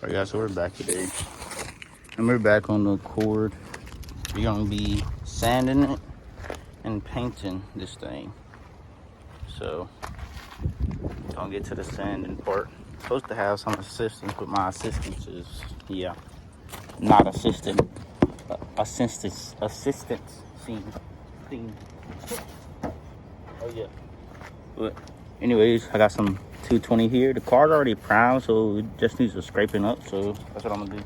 Alright guys, so we're back today. And we're back on the cord. We're gonna be sanding it and painting this thing. So, gonna get to the sanding part. Supposed to have some assistance, but my assistance is, yeah, not assistant. Assistance scene. Oh yeah. But anyways, I got some 220 here. The car's already primed, so it just needs a scraping up. So that's what I'm gonna do.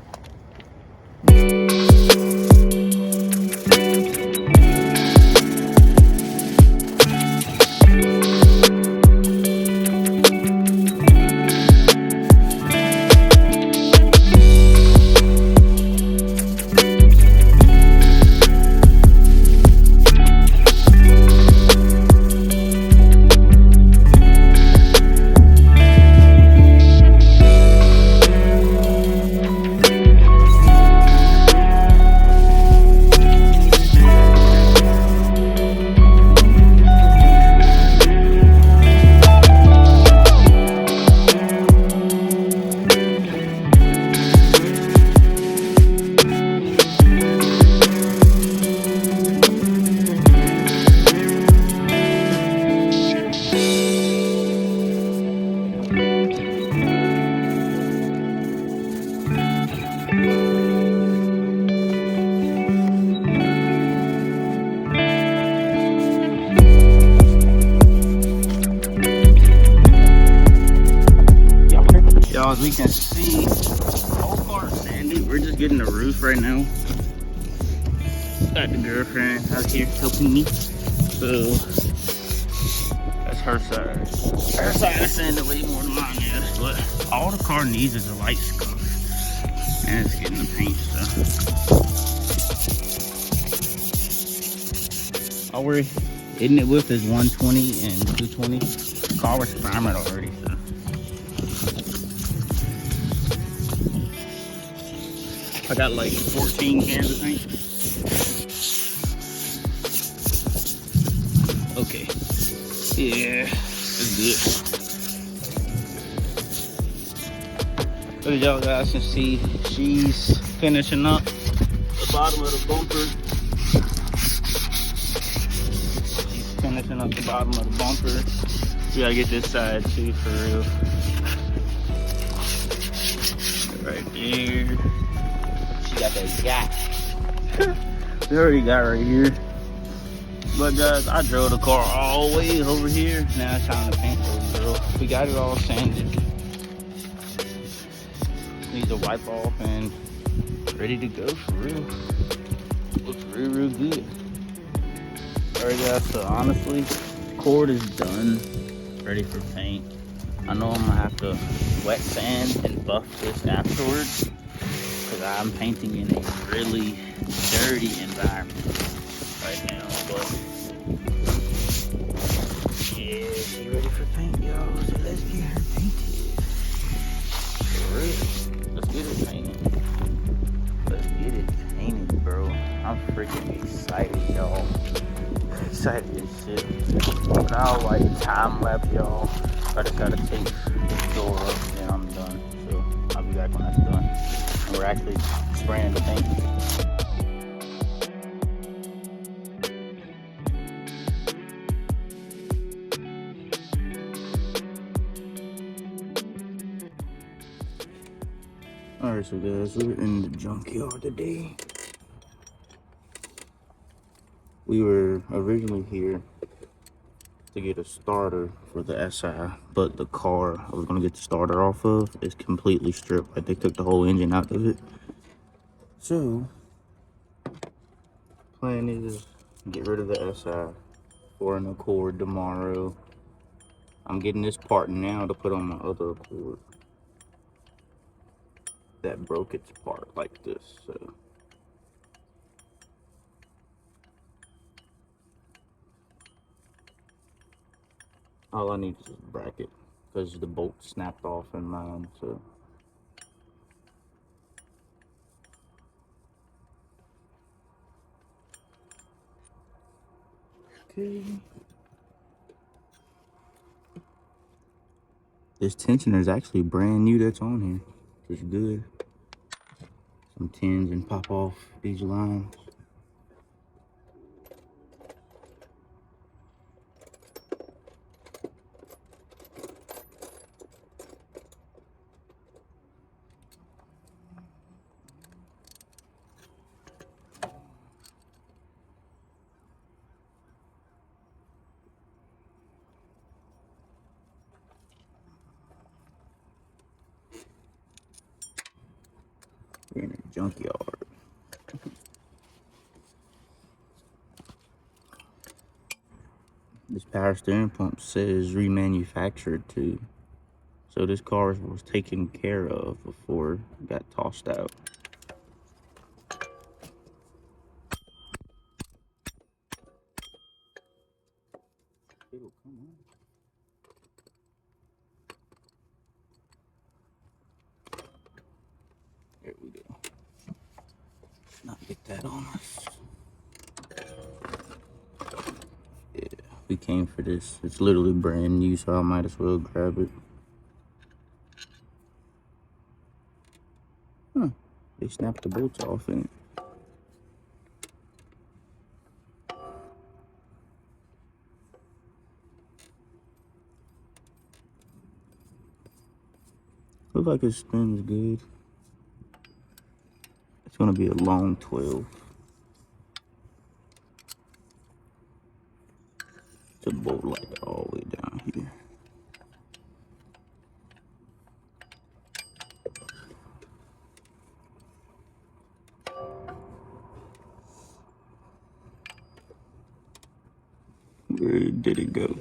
Y'all, as we can see, the whole car is sandy. We're just getting the roof right now. Got the girlfriend out here helping me. So that's her side. Her side is sanded way more than mine is, but all the car needs is a light scuff. And it's getting the paint stuff. All we're hitting it with is 120 and 220. The car was primed already, so. I got like 14 cans of paint. Okay. Yeah, that's good. As y'all guys can see, she's finishing up the bottom of the bumper. She's finishing up the bottom of the bumper. We gotta get this side too, for real. Right there. Got that gap. We already got right here. But guys, I drove the car all the way over here. Now it's time to paint those girl. We got it all sanded. Needs to wipe off and ready to go for real. Looks real good. Alright guys, so honestly, the cord is done. Ready for paint. I know I'm gonna have to wet sand and buff this afterwards. I'm painting in a really dirty environment right now, but yeah, she ready for paint, y'all. So let's get her painted. For real. Let's get it painted. Let's get it painted, bro. I'm freaking excited, y'all. Excited as shit. But I'll like time lapse, y'all. I just gotta take this door up and I'm done. So I'll be back when that's done. We're actually spraying the paint. Alright, so guys, we're in the junkyard today. We were originally here to get a starter for the SI, but the car I was gonna get the starter off of is completely stripped. Like they took the whole engine out of it. So, plan is get rid of the SI for an Accord tomorrow. I'm getting this part now to put on my other Accord that broke its part like this. So. All I need is a bracket because the bolt snapped off in mine, so. Okay. This tensioner is actually brand new that's on here. is good. Some 10s and pop off these lines. We're in a junkyard. This power steering pump says remanufactured too. So this car was taken care of before it got tossed out. It'll come on. There we go. Not get that on us. Yeah, we came for this. It's literally brand new, so I might as well grab it. Huh. They snapped the bolts off in it. Looks like it spins good. It's gonna be a long 12. To bolt like all the way down here. Where did it go?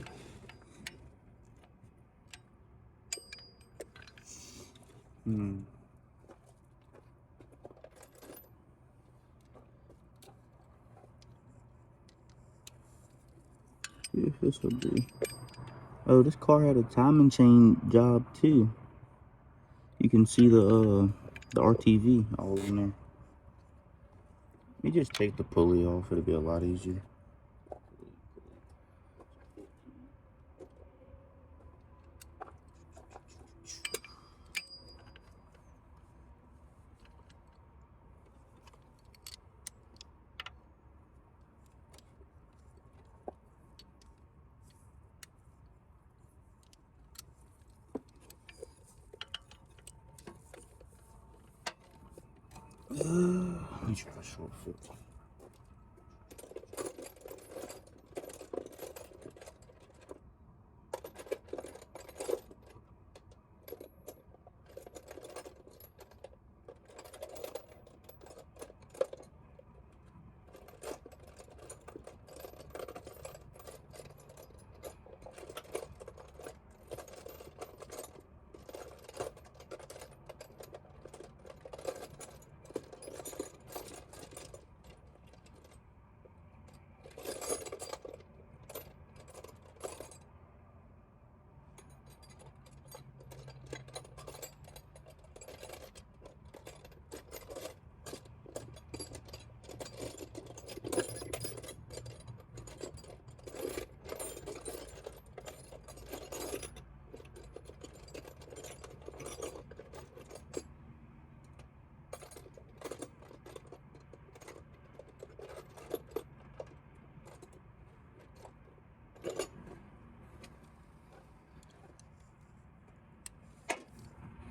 Yeah, this will do. Oh, this car had a timing chain job too. You can see the RTV all in there. Let me just take the pulley off. It'll be a lot easier. Let me try a short foot.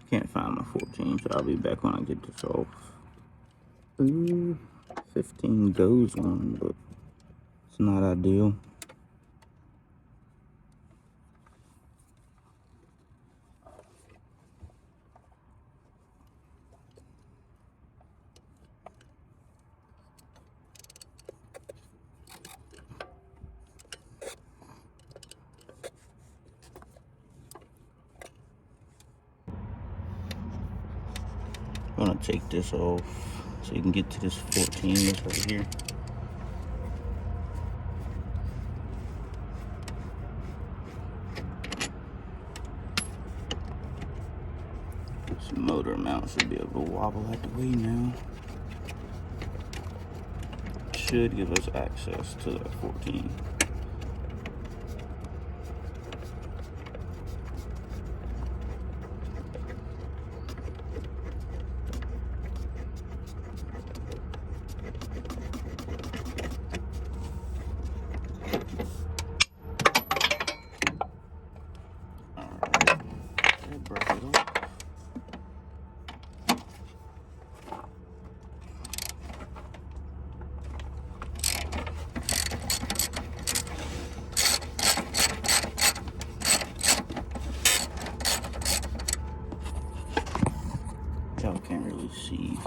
Can't find my 14, so I'll be back when I get this off. 15 goes on, but it's not ideal. I'm gonna take this off so you can get to this 14 that's right here. This motor mount should be able to wobble out the way now. Should give us access to that 14. Y'all can't really see,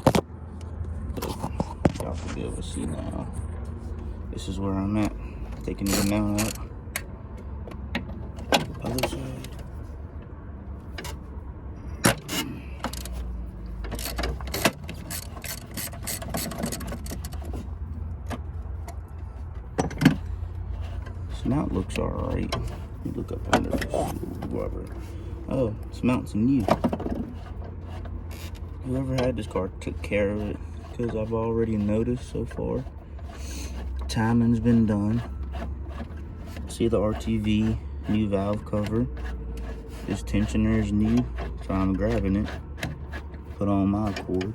but y'all should be able to see now. This is where I'm at. Taking the mount out. Other side. This mount looks alright. You look up under this rubber. Oh, this mount's new. Whoever had this car took care of it, because I've already noticed so far. Timing's been done. See the RTV, new valve cover. This tensioner is new, so I'm grabbing it. Put on my cord.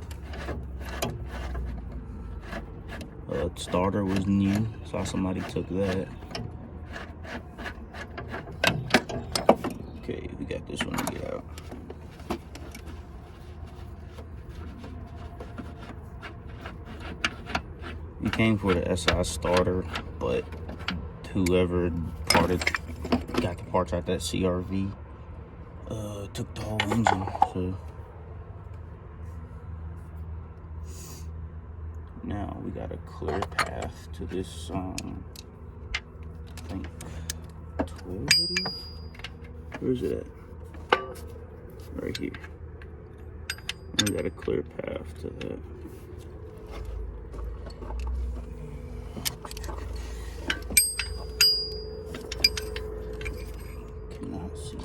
Starter was new, saw somebody took that. Okay, we got this one to get out. We came for the SI starter, but whoever got the parts out that CRV took the whole engine. So now we got a clear path to this I think 12 video. Where is it at? Right here. We got a clear path to that. Cannot see.